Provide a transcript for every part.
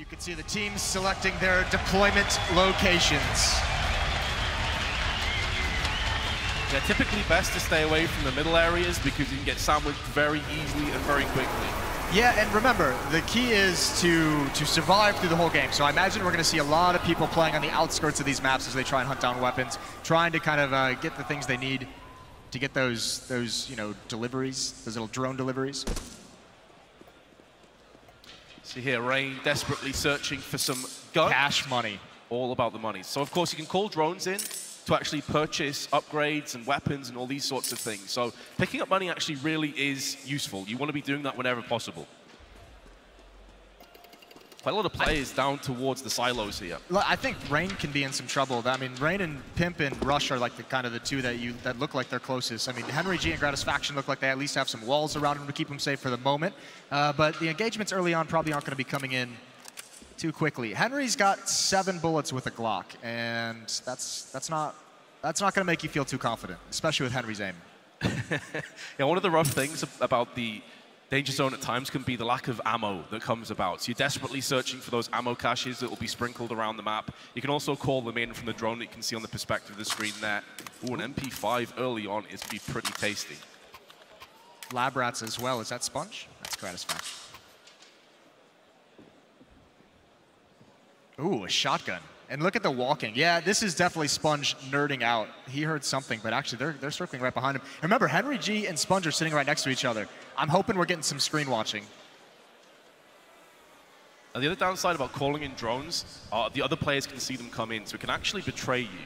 You can see the teams selecting their deployment locations. Yeah, typically best to stay away from the middle areas because you can get sandwiched very easily and very quickly. Yeah, and remember, the key is to survive through the whole game. So I imagine we're going to see a lot of people playing on the outskirts of these maps as they try and hunt down weapons, trying to kind of get the things they need to get those deliveries, those little drone deliveries. See here, Rain desperately searching for some guns. Cash money. All about the money. So of course you can call drones in to actually purchase upgrades and weapons and all these sorts of things. So picking up money actually really is useful. You want to be doing that whenever possible. Quite a lot of players down towards the silos here. I think Rain can be in some trouble. I mean, Rain and Pimp and Rush are like the kind of the two that look like they're closest. I mean, Henry G and Gratisfaction look like they at least have some walls around them to keep them safe for the moment. But the engagements early on probably aren't going to be coming in too quickly. Henry's got 7 bullets with a Glock, and that's not going to make you feel too confident, especially with Henry's aim. Yeah, one of the rough things about the Danger Zone at times can be the lack of ammo that comes about. So you're desperately searching for those ammo caches that will be sprinkled around the map. You can also call them in from the drone that you can see on the perspective of the screen there. Ooh, an MP5 early on is be pretty tasty. Lab Rats as well. Is that Sponge? That's Gratisfaction. Ooh, a shotgun. And look at the walking. Yeah, this is definitely Sponge nerding out. He heard something, but actually they're circling right behind him. And remember, Henry G and Sponge are sitting right next to each other. I'm hoping we're getting some screen watching. Now, the other downside about calling in drones are the other players can see them come in, so it can actually betray you,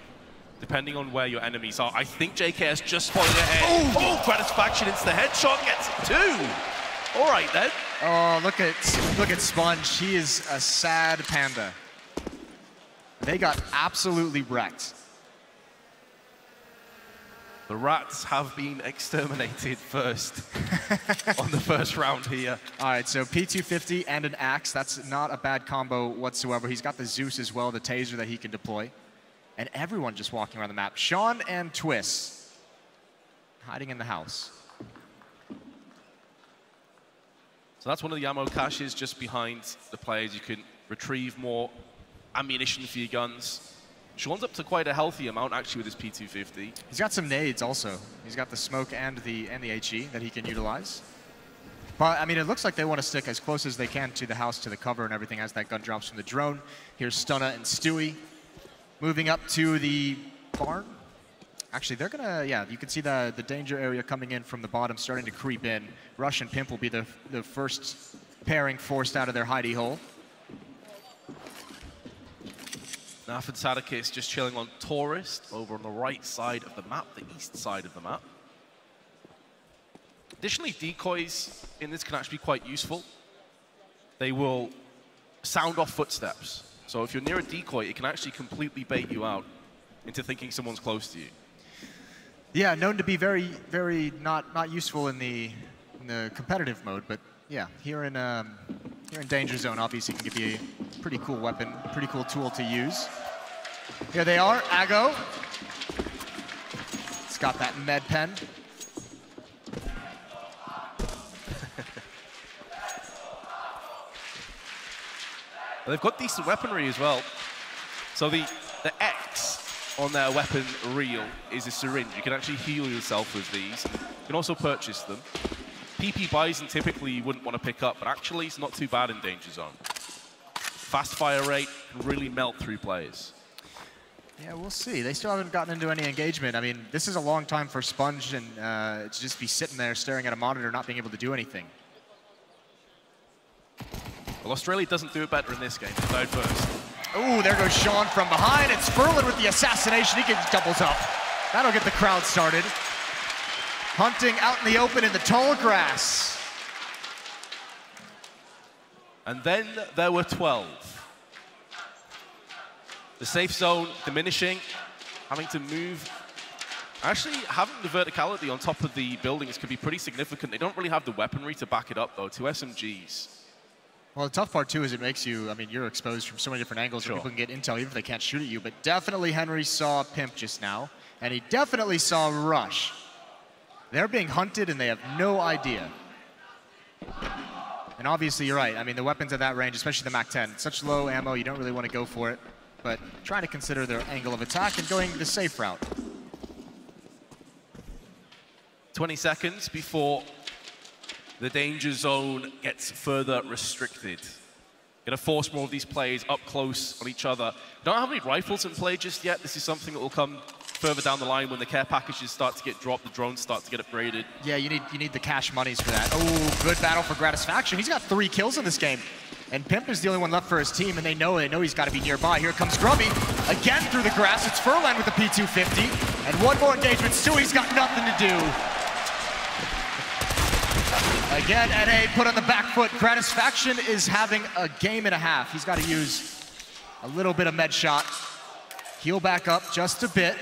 depending on where your enemies are. I think JKS just spotted ahead. Oh, Gratisfaction into the headshot, gets it too. All right then. Oh, look at Sponge. He is a sad panda. They got absolutely wrecked. The rats have been exterminated first on the first round here. All right, so P250 and an axe. That's not a bad combo whatsoever. He's got the Zeus as well, the taser that he can deploy. And everyone just walking around the map. Sean and Twist hiding in the house. So that's one of the ammo caches just behind the players. You can retrieve more ammunition for your guns. Sean's up to quite a healthy amount actually with his P250. He's got some nades also. He's got the smoke and the HE that he can utilize. But I mean, it looks like they want to stick as close as they can to the house, to the cover and everything as that gun drops from the drone. Here's Stunna and Stewie moving up to the barn. Actually, they're gonna, yeah, you can see the danger area coming in from the bottom, starting to creep in. Rush and Pimp will be the first pairing forced out of their hidey hole. Naf and Sadakis just chilling on Tourist over on the right side of the map, the east side of the map. Additionally, decoys in this can actually be quite useful. They will sound off footsteps. So if you're near a decoy, it can actually completely bait you out into thinking someone's close to you. Yeah, known to be very, very not useful in the competitive mode, but yeah, here in Danger Zone, obviously can be a pretty cool weapon, pretty cool tool to use. Here they are, Ago. It's got that med pen. They've got decent weaponry as well. So the X on their weapon reel is a syringe. You can actually heal yourself with these. You can also purchase them. PP Bison typically you wouldn't want to pick up, but actually it's not too bad in Danger Zone. Fast fire rate can really melt through players. Yeah, we'll see. They still haven't gotten into any engagement. I mean, this is a long time for Sponge and to just be sitting there staring at a monitor, not being able to do anything. Well, Australia doesn't do it better in this game. Third first. Ooh, there goes Sean from behind. It's Ferlin with the assassination. He gets doubles up. That'll get the crowd started. Hunting out in the open in the tall grass. And then there were 12. The safe zone diminishing, having to move. Actually, having the verticality on top of the buildings can be pretty significant. They don't really have the weaponry to back it up, though. 2 SMGs. Well, the tough part, too, is it makes you, I mean, you're exposed from so many different angles where people can get intel, even if they can't shoot at you. But definitely Henry saw Pimp just now, and he definitely saw Rush. They're being hunted, and they have no idea. And obviously, you're right. I mean, the weapons at that range, especially the MAC-10, such low ammo, you don't really want to go for it. But trying to consider their angle of attack and going the safe route. 20 seconds before the danger zone gets further restricted. Gonna force more of these plays up close on each other. Don't have any rifles in play just yet. This is something that will come further down the line when the care packages start to get dropped, the drones start to get upgraded. Yeah, you need the cash monies for that. Oh, good battle for Gratisfaction. He's got 3 kills in this game. And Pimp is the only one left for his team, and they know he's got to be nearby. Here comes Grubby, again through the grass. It's Furlan with the P250, and one more engagement. Stewie's got nothing to do. Again, NA put on the back foot. Gratisfaction is having a game and a half. He's got to use a little bit of med shot. Heal back up just a bit.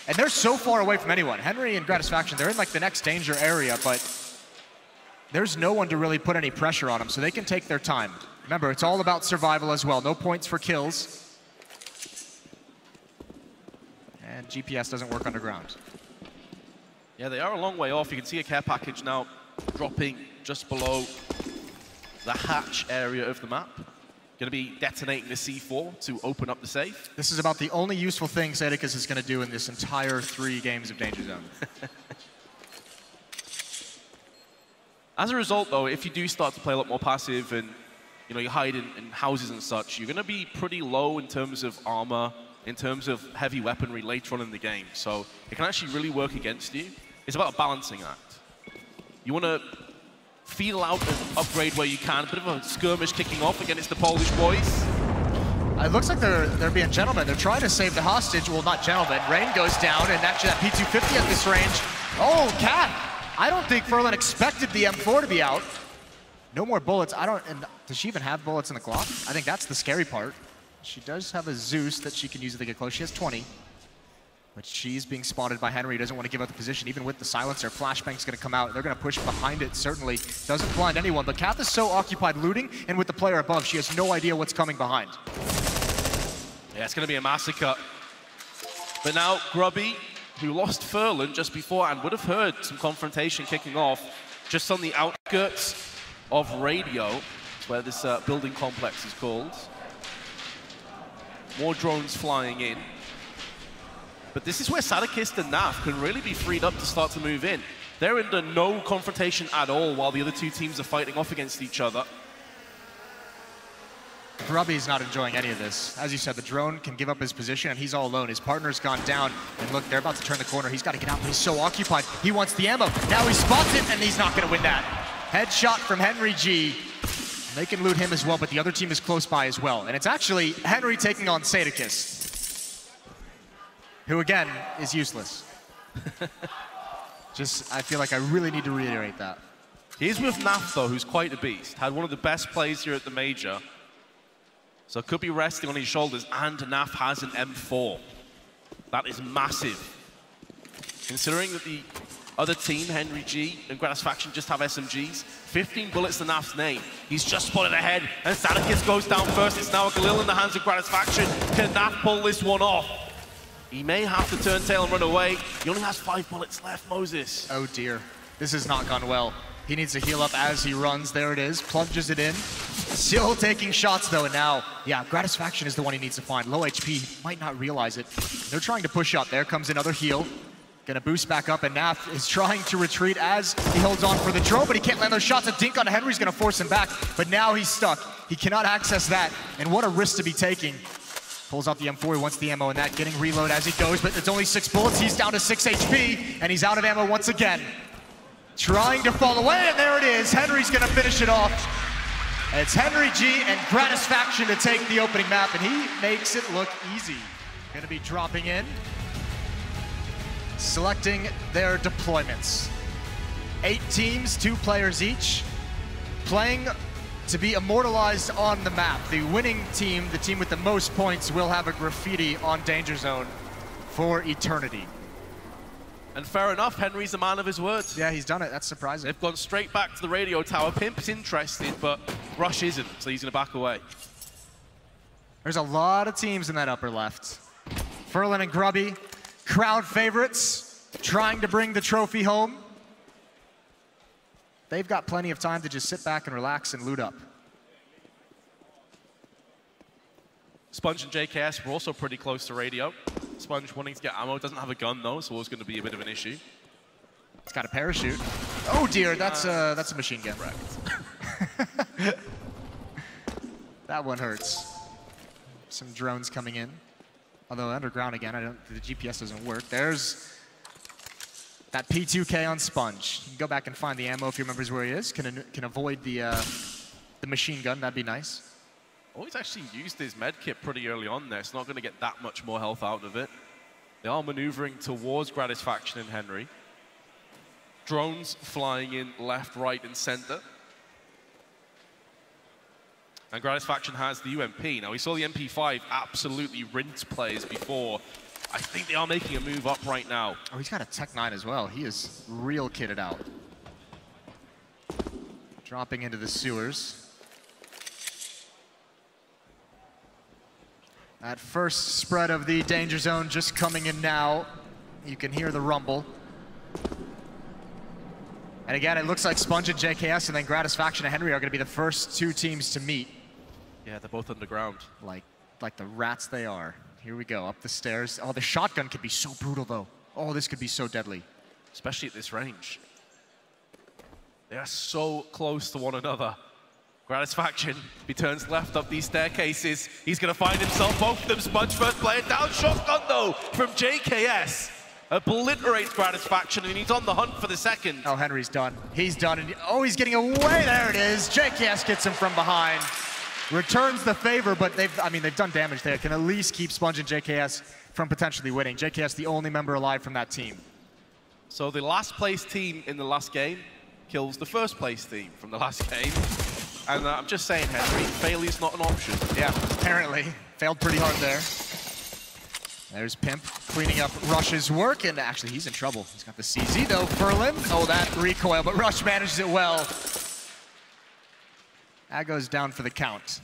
And they're so far away from anyone. Henry and Gratisfaction, they're in like the next danger area, but there's no one to really put any pressure on them, so they can take their time. Remember, it's all about survival as well. No points for kills. And GPS doesn't work underground. Yeah, they are a long way off. You can see a care package now dropping just below the hatch area of the map. Going to be detonating the C4 to open up the safe. This is about the only useful thing Sadicus is going to do in this entire 3 games of Danger Zone. As a result, though, if you do start to play a lot more passive and you hide in houses and such, you're going to be pretty low in terms of armor, in terms of heavy weaponry later on in the game. So it can actually really work against you. It's about a balancing act. You want to feel out and upgrade where you can. A bit of a skirmish kicking off against the Polish boys. It looks like they're being gentlemen. They're trying to save the hostage. Well, not gentlemen. Rain goes down, and actually that P250 at this range. Oh, Cat! I don't think Furlan expected the M4 to be out. No more bullets. And does she even have bullets in the Glock? I think that's the scary part. She does have a Zeus that she can use if they get close. She has 20. But she's being spotted by Henry. Doesn't want to give up the position. Even with the silencer, Flashbang's going to come out. They're going to push behind it, certainly. Doesn't blind anyone. But Kath is so occupied looting, and with the player above, she has no idea what's coming behind. Yeah, it's going to be a massacre. But now, Grubby, who lost Furlan just before and would have heard some confrontation kicking off just on the outskirts of Radio. That's where this building complex is called. More drones flying in. But this is where Sadikist and Naf can really be freed up to start to move in. They're under no confrontation at all while the other 2 teams are fighting off against each other. Grubby's not enjoying any of this. As you said, the drone can give up his position and he's all alone. His partner's gone down, and look, they're about to turn the corner. He's got to get out, but he's so occupied. He wants the ammo. Now he spots it, and he's not going to win that. Headshot from Henry G. They can loot him as well, but the other team is close by as well. And it's actually Henry taking on Sadikist, who again is useless. I feel like I really need to reiterate that. He's with Naf though, who's quite a beast. Had one of the best plays here at the Major. So it could be resting on his shoulders, and Naf has an M4. That is massive. Considering that the other team, Henry G and Gratisfaction, just have SMGs. 15 bullets to Naf's name. He's just spotted ahead, and Sadikist goes down first. It's now a Galil in the hands of Gratisfaction. Can Naf pull this one off? He may have to turn tail and run away. He only has 5 bullets left, Moses. Oh dear, this has not gone well. He needs to heal up as he runs. There it is, plunges it in. Still taking shots though, and now, yeah, Gratisfaction is the one he needs to find. Low HP, might not realize it. They're trying to push up. There comes another heal. Gonna boost back up, and Naf is trying to retreat as he holds on for the drone, but he can't land those shots. A dink on Henry's gonna force him back, but now he's stuck. He cannot access that, and what a risk to be taking. Pulls out the M4, he wants the ammo in that, getting reload as he goes, but it's only 6 bullets. He's down to 6 HP, and he's out of ammo once again. Trying to fall away, and there it is. Henry's gonna finish it off. It's Henry G and Gratisfaction to take the opening map, and he makes it look easy. Gonna be dropping in, selecting their deployments. 8 teams, 2 players each, playing to be immortalized on the map. The winning team, the team with the most points, will have a graffiti on Danger Zone for eternity. And fair enough, Henry's a man of his words. Yeah, he's done it. That's surprising. They've gone straight back to the radio tower. Pimp's interested, but Rush isn't, so he's going to back away. There's a lot of teams in that upper left. Furlan and Grubby, crowd favorites, trying to bring the trophy home. they've got plenty of time to just sit back and relax and loot up. Sponge and JKS were also pretty close to radio. Sponge wanting to get ammo, doesn't have a gun though, so it's going to be a bit of an issue. It's got a parachute. Oh dear, that's a machine gun. Correct. That one hurts. Some drones coming in. Although underground again, the GPS doesn't work. There's that P2K on Sponge. You can go back and find the ammo if he remembers where he is. Can avoid the machine gun, that'd be nice. Oh, he's actually used his med kit pretty early on there. It's not going to get that much more health out of it. They are maneuvering towards Gratisfaction and Henry. Drones flying in left, right, and center. And Gratisfaction has the UMP. Now, we saw the MP5 absolutely rinse players before. I think they are making a move up right now. Oh, he's got a Tech 9 as well. He is real kitted out. Dropping into the sewers. That first spread of the danger zone just coming in now. You can hear the rumble. And again, it looks like Sponge and JKS and then Gratisfaction and Henry are going to be the first two teams to meet. Yeah, they're both underground. Like the rats they are. Here we go, up the stairs. Oh, the shotgun could be so brutal, though. Oh, this could be so deadly. Especially at this range. They are so close to one another. Gratisfaction, he turns left up these staircases. He's going to find himself, both of them. Sponge first player down. Shotgun, though, from JKS. Obliterates Gratisfaction, and he's on the hunt for the second. Oh, Henry's done. He's done. And oh, he's getting away. There it is. JKS gets him from behind. Returns the favor, but they've done damage there. Can at least keep Sponge and JKS from potentially winning. JKS, the only member alive from that team. So the last place team in the last game kills the first place team from the last game. And I'm just saying, Henry, failure's not an option. Yeah, apparently. Failed pretty hard there. There's Pimp cleaning up Rush's work, and actually he's in trouble. He's got the CZ though, Furlan. Oh, that recoil, but Rush manages it well. That goes down for the count.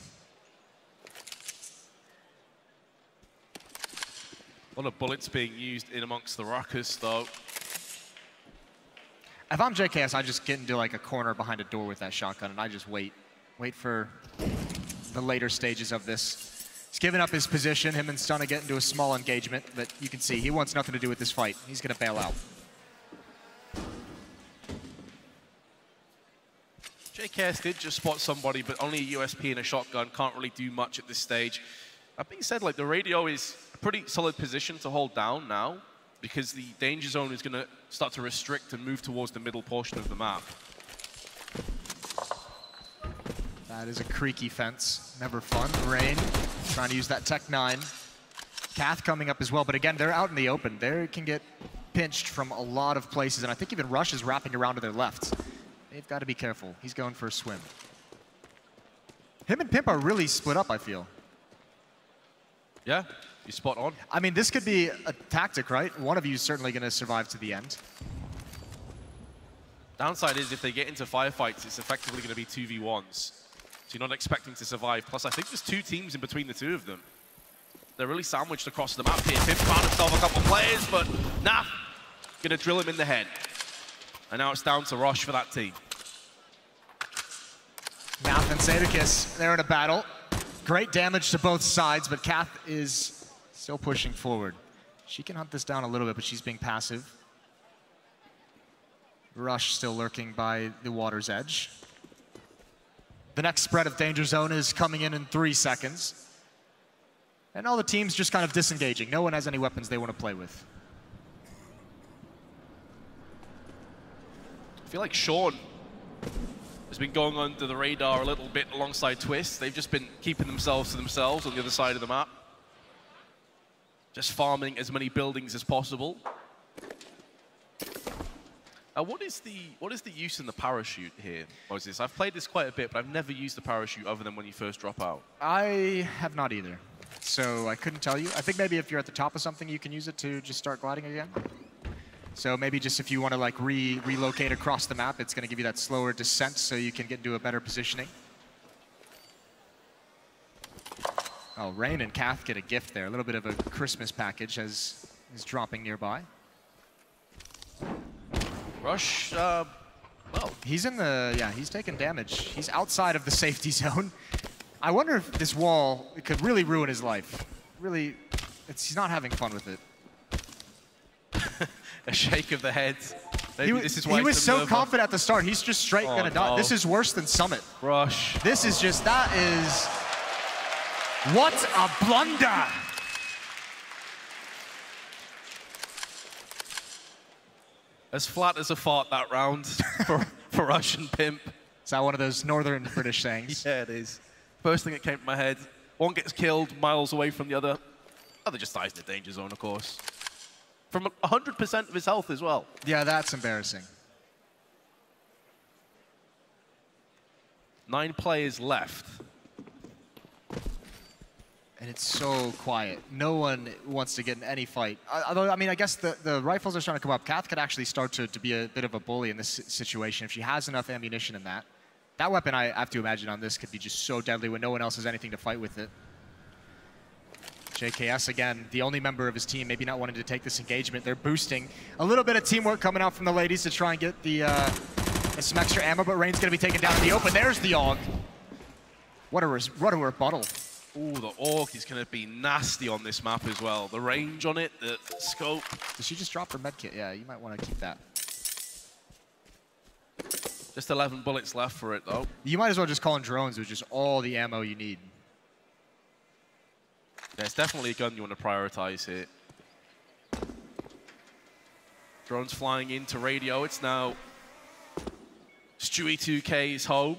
A lot of bullets being used in amongst the ruckus, though. If I'm JKS, I just get into like a corner behind a door with that shotgun, and I just wait. Wait for the later stages of this. He's giving up his position. Him and Stunna get into a small engagement, but you can see he wants nothing to do with this fight. He's going to bail out. JKS did just spot somebody, but only a USP and a shotgun. Can't really do much at this stage. That being said, like, the radio is a pretty solid position to hold down now, because the danger zone is going to start to restrict and move towards the middle portion of the map. That is a creaky fence. Never fun. Rain trying to use that Tech 9. Kath coming up as well, but again, they're out in the open. They can get pinched from a lot of places, and I think even Rush is wrapping around to their left. They've got to be careful. He's going for a swim. Him and Pimp are really split up, I feel. Yeah, you're spot on. I mean, this could be a tactic, right? One of you is certainly going to survive to the end. Downside is if they get into firefights, it's effectively going to be 2v1s. So you're not expecting to survive. Plus, I think there's two teams in between the two of them. They're really sandwiched across the map here. Pimp found himself a couple players, but nah, going to drill him in the head. And now it's down to Rush for that team. Nath and Sadakis, they're in a battle. Great damage to both sides, but Kath is still pushing forward. She can hunt this down a little bit, but she's being passive. Rush still lurking by the water's edge. The next spread of Danger Zone is coming in 3 seconds. And all the teams just kind of disengaging. No one has any weapons they want to play with. I feel like Sean has been going under the radar a little bit alongside Twist. They've just been keeping themselves to themselves on the other side of the map. Just farming as many buildings as possible. What is the use in the parachute here, Moses? I've played this quite a bit, but I've never used the parachute other than when you first drop out. I have not either, so I couldn't tell you. I think maybe if you're at the top of something, you can use it to just start gliding again. So maybe just if you want to like relocate across the map, it's going to give you that slower descent so you can get into a better positioning. Oh, Rain and Kath get a gift there. A little bit of a Christmas package as is dropping nearby. Rush Well, he's in the, yeah, he's taking damage. He's outside of the safety zone. I wonder if this wall could really ruin his life. Really, he's not having fun with it. A shake of the head. Maybe this is why he was so confident at the start. He's just straight gonna die. This is worse than Summit. Rush. This is just, that is, what a blunder. As flat as a fart that round for Russian Pimp. Is that one of those northern British sayings? Yeah, it is. First thing that came to my head. One gets killed miles away from the other. Other just dies in the danger zone, of course. From 100% of his health as well. Yeah, that's embarrassing. 9 players left. And it's so quiet. No one wants to get in any fight. Although, I mean, I guess the rifles are starting to come up. Kath could actually start to be a bit of a bully in this situation if she has enough ammunition in that. That weapon, I have to imagine, on this could be just so deadly when no one else has anything to fight with it. JKS, again, the only member of his team maybe not wanting to take this engagement. They're boosting. A little bit of teamwork coming out from the ladies to try and get some extra ammo, but Rain's going to be taken down in the open. There's the AUG. What a rebuttal. Ooh, the AUG is going to be nasty on this map as well. The range on it, the scope. Did she just drop her medkit? Yeah, you might want to keep that. Just 11 bullets left for it, though. You might as well just call in drones with just all the ammo you need. Yeah, it's definitely a gun you want to prioritize here. Drones flying into radio. It's now Stewie 2K's home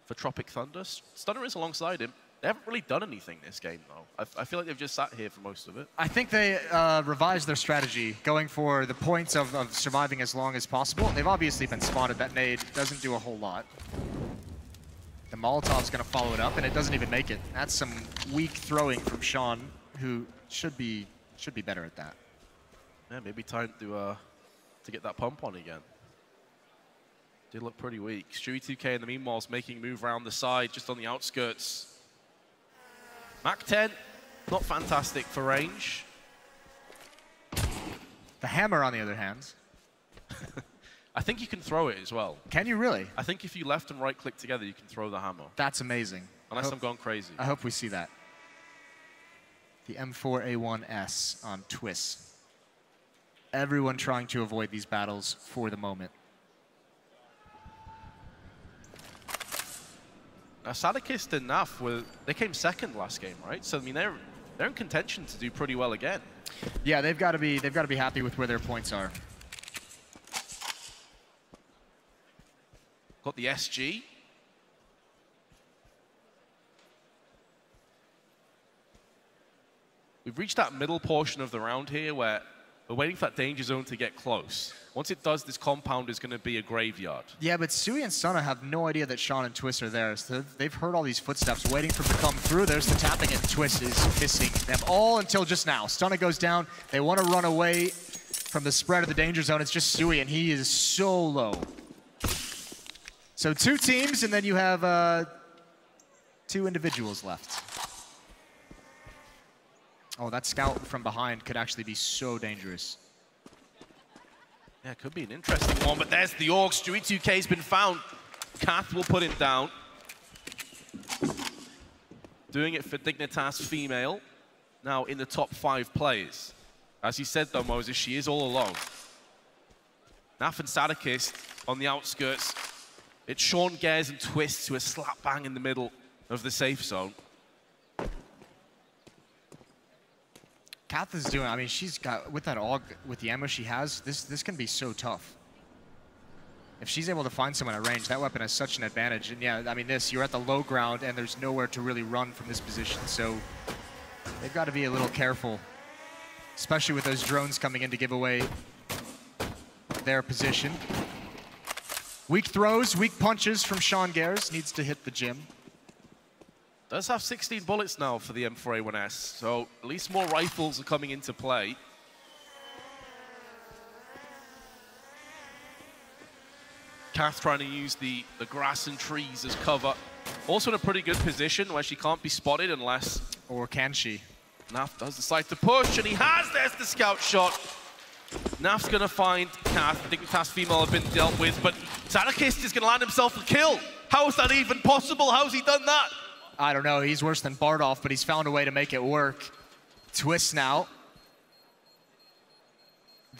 for Tropic Thunder. Stunner is alongside him. They haven't really done anything this game, though. I feel like they've just sat here for most of it. I think they revised their strategy, going for the points of surviving as long as possible. They've obviously been spotted. That nade doesn't do a whole lot. The Molotov's going to follow it up, and it doesn't even make it. That's some weak throwing from Sean, who should be better at that. Yeah, maybe time to get that pump on again. Did look pretty weak. Stewie 2K in the meanwhile is making a move around the side, just on the outskirts. Mach 10, not fantastic for range. The hammer, on the other hand. I think you can throw it as well. Can you really? I think if you left and right click together, you can throw the hammer. That's amazing. Unless I'm going crazy. I hope we see that. The M4A1S on Twist. Everyone trying to avoid these battles for the moment. Now, Sadikist and NAF, they came second last game, right? So, I mean, they're in contention to do pretty well again. Yeah, they've got to be happy with where their points are. Got the SG. We've reached that middle portion of the round here where we're waiting for that danger zone to get close. Once it does, this compound is going to be a graveyard. Yeah, but Sui and Stunna have no idea that Sean and Twist are there. So they've heard all these footsteps waiting for them to come through. There's the tapping, and Twist is missing them all until just now. Stunna goes down. They want to run away from the spread of the danger zone. It's just Sui, and he is so low. So 2 teams, and then you have 2 individuals left. Oh, that scout from behind could actually be so dangerous. Yeah, it could be an interesting one, but there's the AUG. Stewie 2K's been found. Kath will put him down. Doing it for Dignitas Female. Now in the top 5 players. As you said, though, Moses, she is all alone. Naf and Sadikist on the outskirts. It's Sean Gares and Twist who are slap bang in the middle of the safe zone. Kath is doing, I mean, she's got, with that AUG, with the ammo she has, this can be so tough. If she's able to find someone at range, that weapon has such an advantage. And yeah, I mean, you're at the low ground and there's nowhere to really run from this position. So they've got to be a little careful, especially with those drones coming in to give away their position. Weak throws, weak punches from Sean Gares, needs to hit the gym. Does have 16 bullets now for the M4A1S, so at least more rifles are coming into play. Kath trying to use the grass and trees as cover. Also in a pretty good position where she can't be spotted unless... Or can she? Naf does decide to push, and he has, there's the scout shot. Naf's going to find Kath. I think Kath's female have been dealt with, but Sadakist is going to land himself a kill. How is that even possible? How's he done that? I don't know. He's worse than Bardolph, but he's found a way to make it work. Twist now.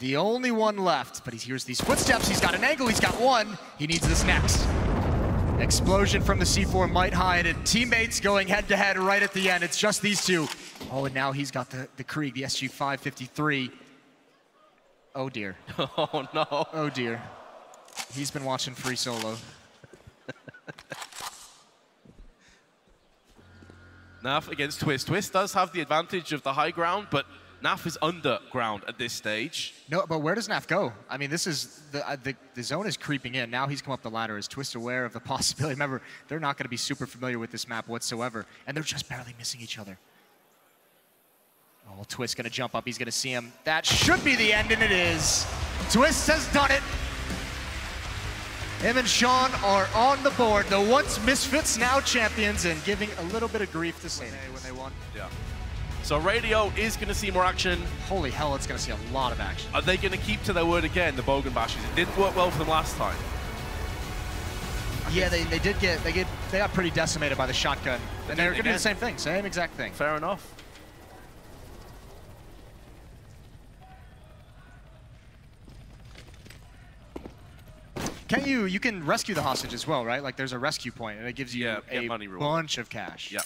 The only one left, but he hears these footsteps. He's got an angle. He's got one. He needs this next. Explosion from the C4 might hide it. Teammates going head-to-head right at the end. It's just these two. Oh, and now he's got the Krieg, the SG-553. Oh, dear. Oh, no. Oh, dear. He's been watching Free Solo. Naf against Twist. Twist does have the advantage of the high ground, but Naf is underground at this stage. No, but where does Naf go? I mean, this is the zone is creeping in. Now he's come up the ladder. Is Twist aware of the possibility? Remember, they're not going to be super familiar with this map whatsoever, and they're just barely missing each other. Oh, Twist going to jump up. He's going to see him. That should be the end, and it is. Twist has done it. Him and Sean are on the board. The once Misfits, now champions, and giving a little bit of grief to Sane when they won. Yeah. So Radio is going to see more action. Holy hell, it's going to see a lot of action. Are they going to keep to their word again, the Bogan Bashes? It didn't work well for them last time. Yeah, they got pretty decimated by the shotgun. And they're going to do the same thing, same exact thing. Fair enough. You can rescue the hostage as well, right? Like there's a rescue point and it gives you a bunch of cash. Yeah.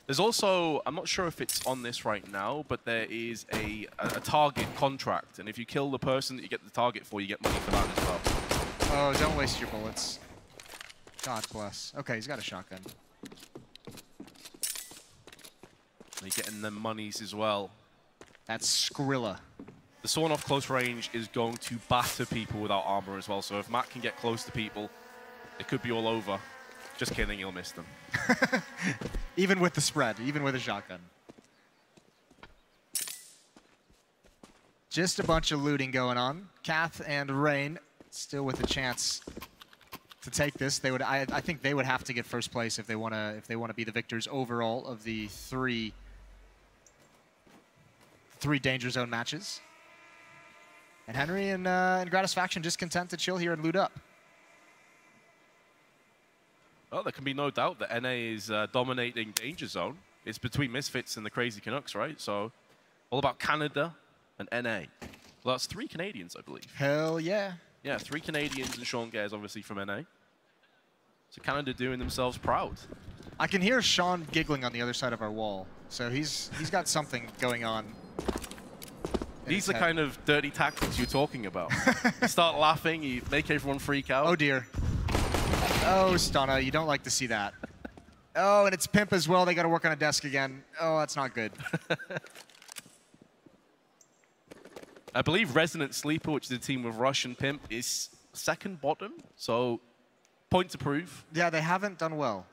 There's also, I'm not sure if it's on this right now, but there is a target contract. And if you kill the person that you get the target for, you get money for that as well. Oh, don't waste your bullets. God bless. Okay, he's got a shotgun. They're getting them monies as well. That's Skrilla. The Sawn off close range is going to batter people without armor as well. So if Matt can get close to people, it could be all over. Just kidding, he'll miss them. Even with the spread, even with a shotgun. Just a bunch of looting going on. Kath and Rain still with a chance to take this. They would, I think they would have to get first place if they want to be the victors overall of the three danger zone matches. And Henry and Gratisfaction just content to chill here and loot up. Well, there can be no doubt that NA is dominating Danger Zone. It's between Misfits and the Crazy Canucks, right? So, all about Canada and NA. Well, that's 3 Canadians, I believe. Hell yeah. Yeah, 3 Canadians and Sean Gares, obviously, from NA. So Canada doing themselves proud. I can hear Sean giggling on the other side of our wall. So he's got something going on. These are kind of dirty tactics you're talking about. You start laughing, you make everyone freak out. Oh, dear. Oh, Stunna, you don't like to see that. Oh, and it's Pimp as well. They got to work on a desk again. Oh, that's not good. I believe Resonant Sleeper, which is a team with Rush and Pimp, is second bottom. So, point to prove. Yeah, they haven't done well.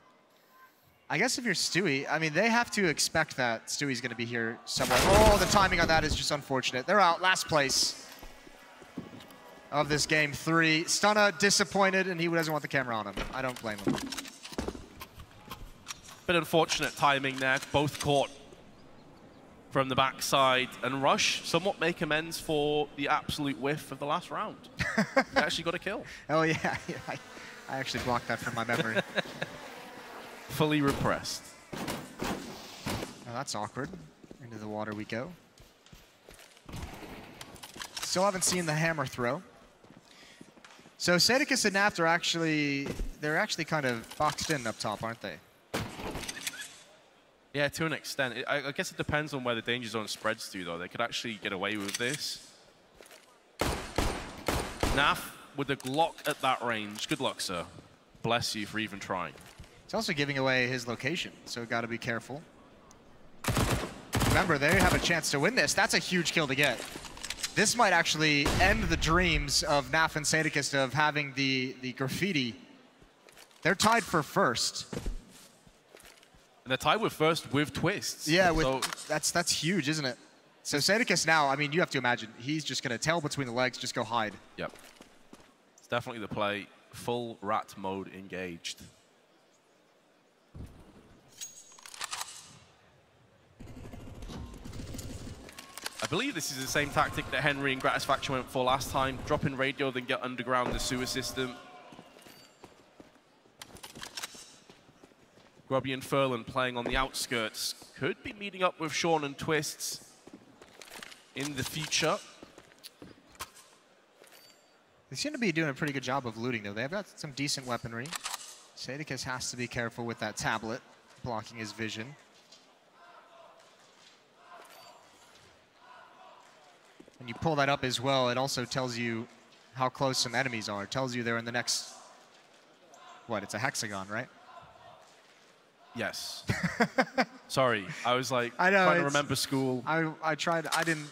I guess if you're Stewie, I mean, they have to expect that Stewie's going to be here somewhere. Oh, the timing on that is just unfortunate. They're out, last place of this game 3. Stunna disappointed, and he doesn't want the camera on him. I don't blame him. Bit unfortunate timing there. Both caught from the backside. And Rush somewhat make amends for the absolute whiff of the last round. They actually got a kill. Oh, yeah. I actually blocked that from my memory. Fully repressed. Oh, that's awkward. Into the water we go. Still haven't seen the hammer throw. So Sadicus and Naft are actually kind of boxed in up top, aren't they? Yeah, to an extent. I guess it depends on where the danger zone spreads to, though. They could actually get away with this. Naf with a Glock at that range. Good luck, sir. Bless you for even trying. It's also giving away his location, so got to be careful. Remember, they have a chance to win this. That's a huge kill to get. This might actually end the dreams of Naf and Sadicus of having the graffiti. They're tied for first. And they're tied with first with Twists. Yeah, that's huge, isn't it? So Sadicus now, I mean, you have to imagine, he's just going to tail between the legs, just go hide. Yep. It's definitely the play. Full rat mode engaged. I believe this is the same tactic that Henry and Gratisfaction went for last time. Drop in radio, then get underground in the sewer system. Grubby and Furlan playing on the outskirts. Could be meeting up with Sean and Twists in the future. They seem to be doing a pretty good job of looting, though. They've got some decent weaponry. Sadicus has to be careful with that tablet, blocking his vision. When you pull that up as well, it also tells you how close some enemies are. It tells you they're in the next, what, it's a hexagon, right? Yes. Sorry, I was like I know, trying to remember school. I tried,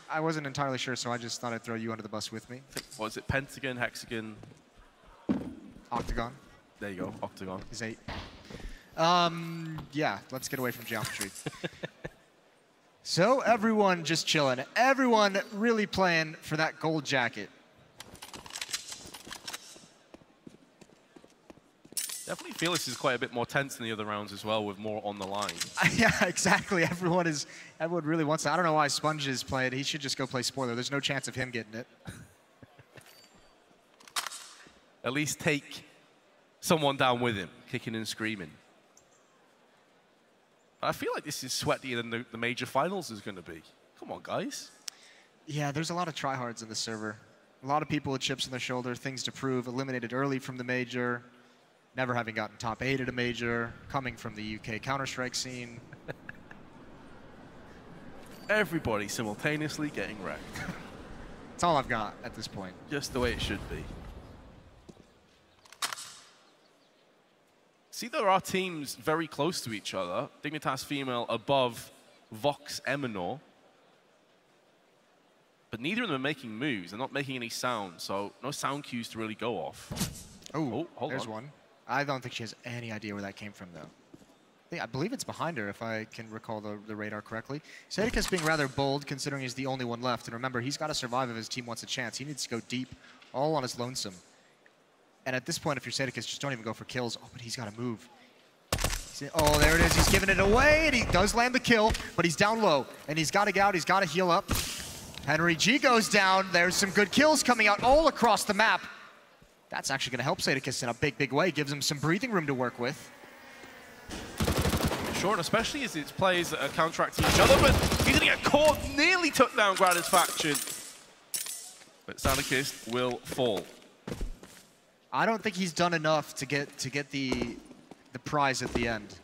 I wasn't entirely sure, so I just thought I'd throw you under the bus with me. What is it, pentagon, hexagon? Octagon. There you go, octagon. Is 8. Yeah, let's get away from geometry. So everyone just chilling. Everyone really playing for that gold jacket. Definitely feel this is quite a bit more tense than the other rounds as well, with more on the line. Yeah, exactly. Everyone really wants it. I don't know why Sponge is playing. He should just go play spoiler. There's no chance of him getting it. At least take someone down with him, kicking and screaming. I feel like this is sweatier than the major finals is going to be. Come on, guys. Yeah, there's a lot of tryhards in the server. A lot of people with chips on their shoulder, things to prove, eliminated early from the major, never having gotten top 8 at a major, coming from the UK Counter-Strike scene. Everybody simultaneously getting wrecked. That's all I've got at this point. Just the way it should be. See, there are teams very close to each other. Dignitas Female above Vox Eminor. But neither of them are making moves. They're not making any sound, so no sound cues to really go off. Oh, hold there's on. one. I don't think she has any idea where that came from, though. I believe it's behind her, if I can recall the radar correctly. Sadicus being rather bold, considering he's the only one left. And remember, he's got to survive if his team wants a chance. He needs to go deep, all on his lonesome. And at this point, if you're Sadicus, just don't even go for kills. Oh, but he's got to move. Oh, there it is. He's giving it away, and he does land the kill, but he's down low. And he's got to get out. He's got to heal up. Henry G goes down. There's some good kills coming out all across the map. That's actually going to help Sadicus in a big, big way. Gives him some breathing room to work with. Sure, and especially as it's players that are counteracting each other, but he's going to get caught. Nearly took down Gratisfaction. But Sadicus will fall. I don't think he's done enough to get the prize at the end.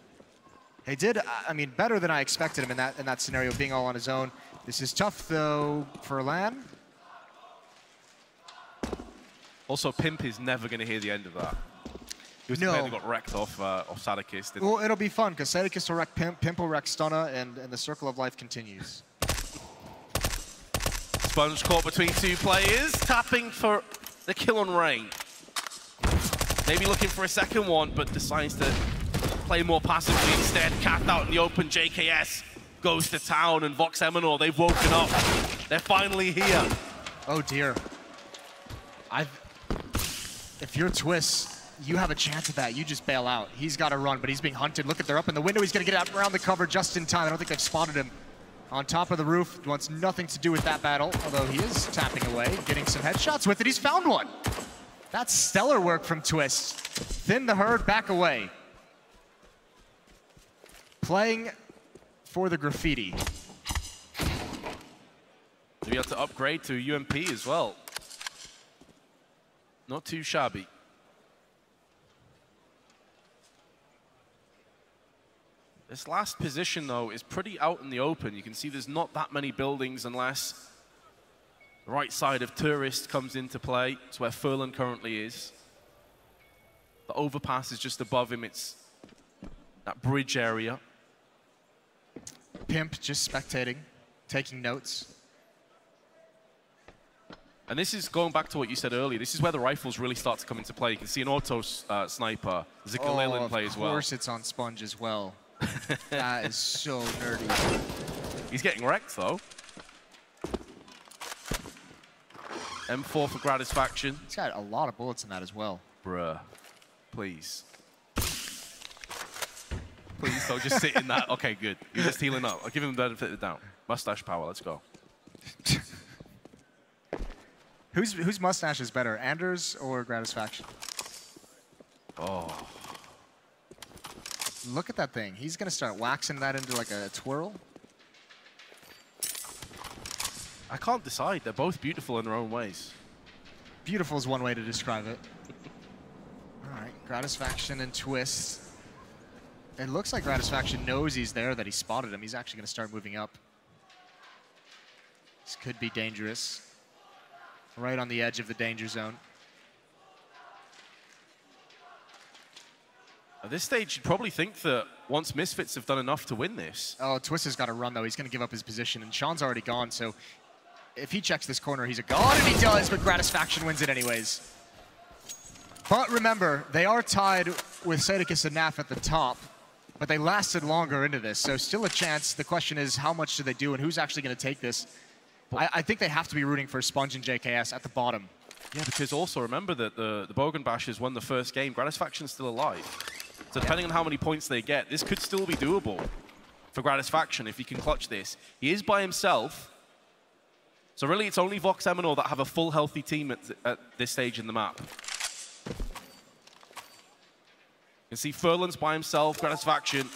He did, I mean, better than I expected him in that scenario, being all on his own. This is tough, though, for Lan. Also, Pimp is never going to hear the end of that. He was the player that got wrecked off Sadicus. Well, it'll be fun, because Sadicus will wreck Pimp, Pimp will wreck Stunna, and the circle of life continues. Sponge caught between two players, tapping for the kill on Rain. Maybe looking for a second one, but decides to play more passively instead. Cat out in the open, JKS goes to town, and Vox Eminor, they've woken up. They're finally here. Oh dear. If you're Twist, you have a chance at that. You just bail out. He's got to run, but he's being hunted. Look at, they're up in the window. He's going to get out around the cover just in time. I don't think they've spotted him. On top of the roof, wants nothing to do with that battle, although he is tapping away, getting some headshots with it. He's found one. That's stellar work from Twist. Thin the herd, back away. Playing for the graffiti. To be able to upgrade to UMP as well. Not too shabby. This last position, though, is pretty out in the open. You can see there's not that many buildings unless the right side of Tourist comes into play. It's where Furlan currently is. The overpass is just above him. It's that bridge area. Pimp just spectating, taking notes. And this is going back to what you said earlier. This is where the rifles really start to come into play. You can see an auto sniper. There's a Galil in play as well. Of course it's on Sponge as well. That is so nerdy. He's getting wrecked, though. M4 for Gratisfaction. He's got a lot of bullets in that as well. Bruh. Please. Please don't just sit in that. Okay, good. You're just healing up. I'll give him the benefit of the doubt. Mustache power, let's go. Whose mustache is better, Anders or Gratisfaction? Oh. Look at that thing. He's going to start waxing that into like a twirl. I can't decide. They're both beautiful in their own ways. Beautiful is one way to describe it. All right, Gratisfaction and Twist. It looks like Gratisfaction knows he's there, that he spotted him. He's actually going to start moving up. This could be dangerous. Right on the edge of the danger zone. At this stage, you'd probably think that once Misfits have done enough to win this. Oh, Twist has got to run, though. He's going to give up his position, and Sean's already gone, so if he checks this corner, he's a god, and he does, but Gratisfaction wins it anyways. But remember, they are tied with Sadicus and Naf at the top, but they lasted longer into this, so still a chance. The question is, how much do they do, and who's actually going to take this? I think they have to be rooting for Sponge and JKS at the bottom. Yeah, because also remember that the Bogan Bashers won the first game. Gratisfaction's still alive. So depending on how many points they get, this could still be doable for Gratisfaction if he can clutch this. He is by himself. So really, it's only Vox Eminor that have a full healthy team at this stage in the map. You can see Furlan's by himself, Gratisfaction,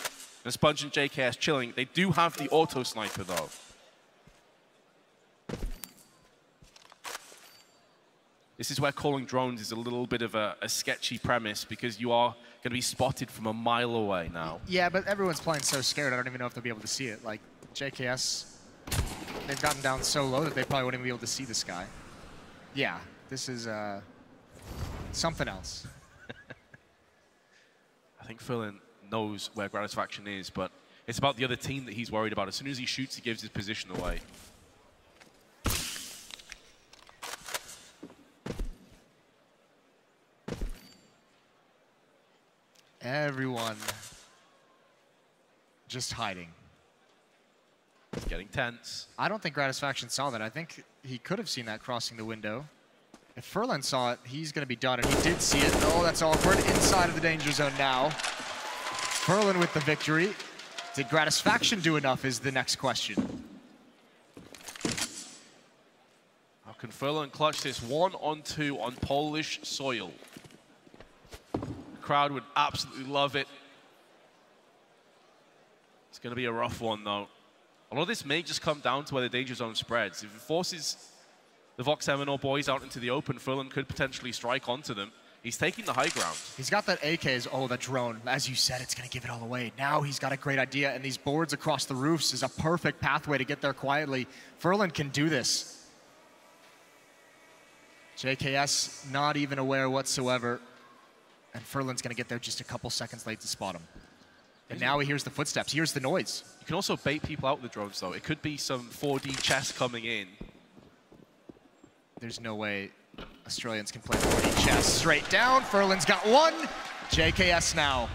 and Sponge and JKS chilling. They do have the auto sniper though. This is where calling drones is a little bit of a sketchy premise because you are going to be spotted from a mile away now. Yeah, but everyone's playing so scared, I don't even know if they'll be able to see it. Like, JKS, they've gotten down so low that they probably wouldn't even be able to see this guy. Yeah, this is something else. I think Furlan knows where Gratisfaction is, but it's about the other team that he's worried about. As soon as he shoots, he gives his position away. Everyone just hiding. It's getting tense. I don't think Gratisfaction saw that. I think he could have seen that crossing the window. If Furlan saw it, he's going to be done, and he did see it. Oh, that's awkward. Inside of the danger zone now. Furlan with the victory. Did Gratisfaction do enough is the next question. How can Furlan clutch this 1-on-2 on Polish soil? Crowd would absolutely love it. It's going to be a rough one, though. A lot of this may just come down to where the danger zone spreads. If it forces the Vox Eminor boys out into the open, Furlan could potentially strike onto them. He's taking the high ground. He's got that AK, oh, that drone. As you said, it's going to give it all away. Now he's got a great idea, and these boards across the roofs is a perfect pathway to get there quietly. Furlan can do this. JKS not even aware whatsoever. And Furlan's going to get there just a couple seconds late to spot him. And now he hears the footsteps. He hears the noise. You can also bait people out with the drones, though. It could be some 4D chess coming in. There's no way Australians can play 4D chess. Straight down. Furlan's got one. JKS now.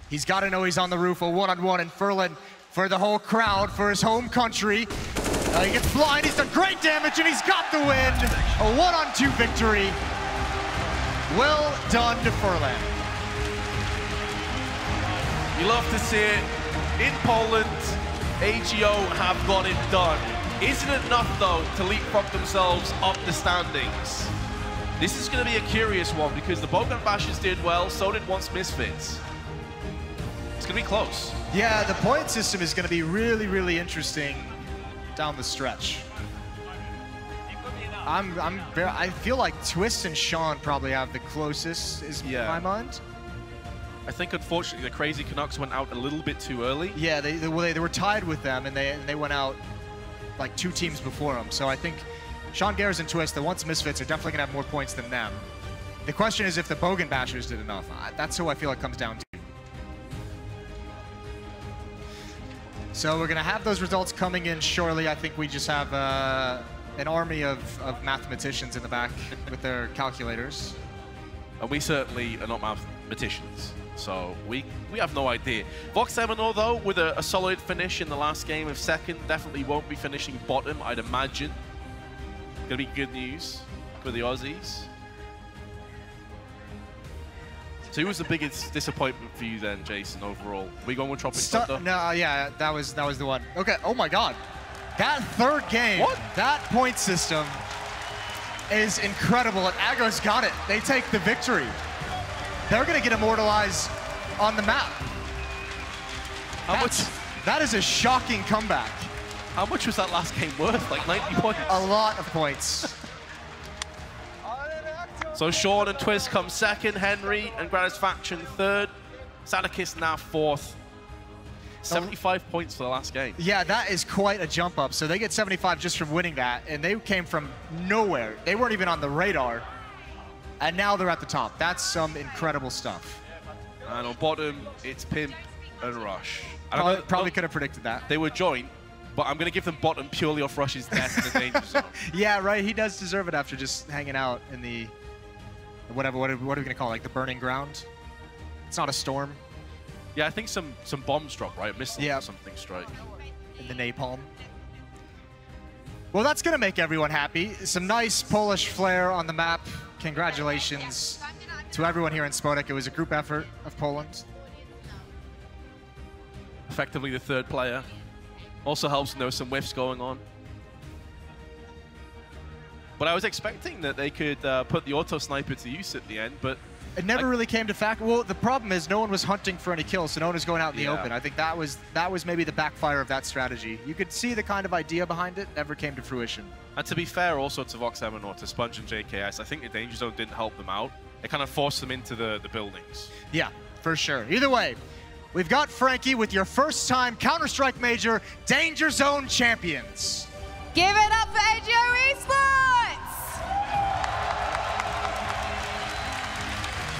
He's got to know he's on the roof, a one-on-one. And Furlan, for the whole crowd, for his home country. He gets blind. He's done great damage, and he's got the win. A 1-on-2 victory. Well done to Furlan. You love to see it. In Poland, AGO have got it done. Isn't it enough, though, to leapfrog themselves up the standings? This is going to be a curious one because the Bogan Bashers did well, so did Once Misfits. It's going to be close. Yeah, the point system is going to be really, really interesting down the stretch. I feel like Twist and Sean probably have the closest, in my mind. I think, unfortunately, the Crazy Canucks went out a little bit too early. Yeah, they were tied with them, and they went out like 2 teams before them. So I think Sean Garrett and Twist, the Once Misfits, are definitely going to have more points than them. The question is if the Bogan Bashers did enough. That's who I feel it comes down to. So we're going to have those results coming in shortly. I think we just have an army of mathematicians in the back with their calculators. And we certainly are not mathematicians, so we have no idea. Vox Eminor, though, with a solid finish in the last game of second, definitely won't be finishing bottom, I'd imagine. Gonna be good news for the Aussies. So who was the biggest disappointment for you then, Jason, overall? Are we going with Tropic Thunder? No, yeah, that was the one. Okay, oh my God. That third game, What? that point system is incredible, and Aggo's got it. They take the victory. They're gonna get immortalized on the map. That is a shocking comeback. How much was that last game worth? Like 90 points? A lot of points. So Sean and Twist come second, Henry and Gratisfaction third, Sadakis now fourth. 75 points for the last game. Yeah, that is quite a jump up. So they get 75 just from winning that, and they came from nowhere. They weren't even on the radar, and now they're at the top. That's some incredible stuff. And on bottom, it's Pimp and Rush. Probably could have predicted that. They were joint, but I'm going to give them bottom purely off Rush's death in the danger zone. Yeah, right. He does deserve it after just hanging out in the whatever. What are we going to call it? Like the burning ground? It's not a storm. Yeah, I think some bombs drop, right? Missiles Yeah. or something strike. In the napalm. Well, that's going to make everyone happy. Some nice Polish flair on the map. Congratulations to everyone here in Spodek. It was a group effort of Poland. Effectively the third player. Also helps to know some whiffs going on. But I was expecting that they could put the auto sniper to use at the end, but it never really came to fact. Well, the problem is no one was hunting for any kills, so no one was going out in the open. I think that was maybe the backfire of that strategy. You could see the kind of idea behind it, never came to fruition. And to be fair also to Vox Eminor, to Sponge and JKS, I think the danger zone didn't help them out. It kind of forced them into the buildings. Yeah, for sure. Either way, we've got Frankie with your first time Counter-Strike Major Danger Zone champions. Give it up for AGO Esports!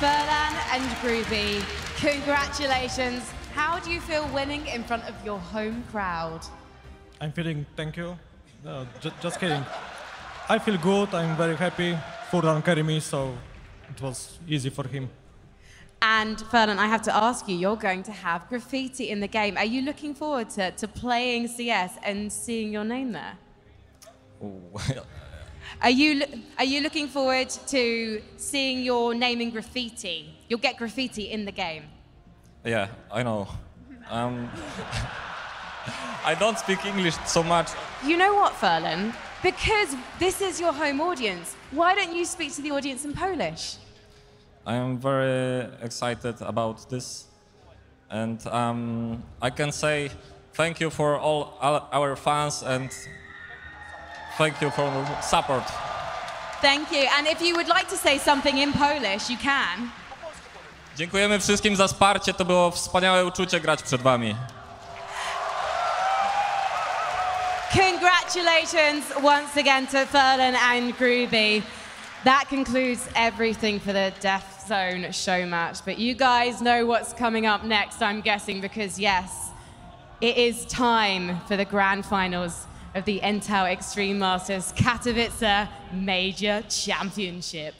Furlan and Groovy, congratulations. How do you feel winning in front of your home crowd? I'm feeling, thank you. No, just kidding. I feel good, I'm very happy. Furlan carried me, so it was easy for him. And Furlan, I have to ask you, you're going to have graffiti in the game. Are you looking forward to playing CS and seeing your name there? Are you looking forward to seeing your name in graffiti? You'll get graffiti in the game. Yeah, I know. I don't speak English so much. You know what, Furlan? Because this is your home audience, why don't you speak to the audience in Polish? I am very excited about this. And I can say thank you for all our fans and thank you for the support. Thank you. And if you would like to say something in Polish, you can. Dziękujemy wszystkim za wsparcie. To było wspaniałe uczucie grać przed wami. Congratulations once again to Furlan and Groovy. That concludes everything for the Death Zone show match. But you guys know what's coming up next, I'm guessing, because yes, it is time for the grand finals of the Intel Extreme Masters Katowice Major Championship.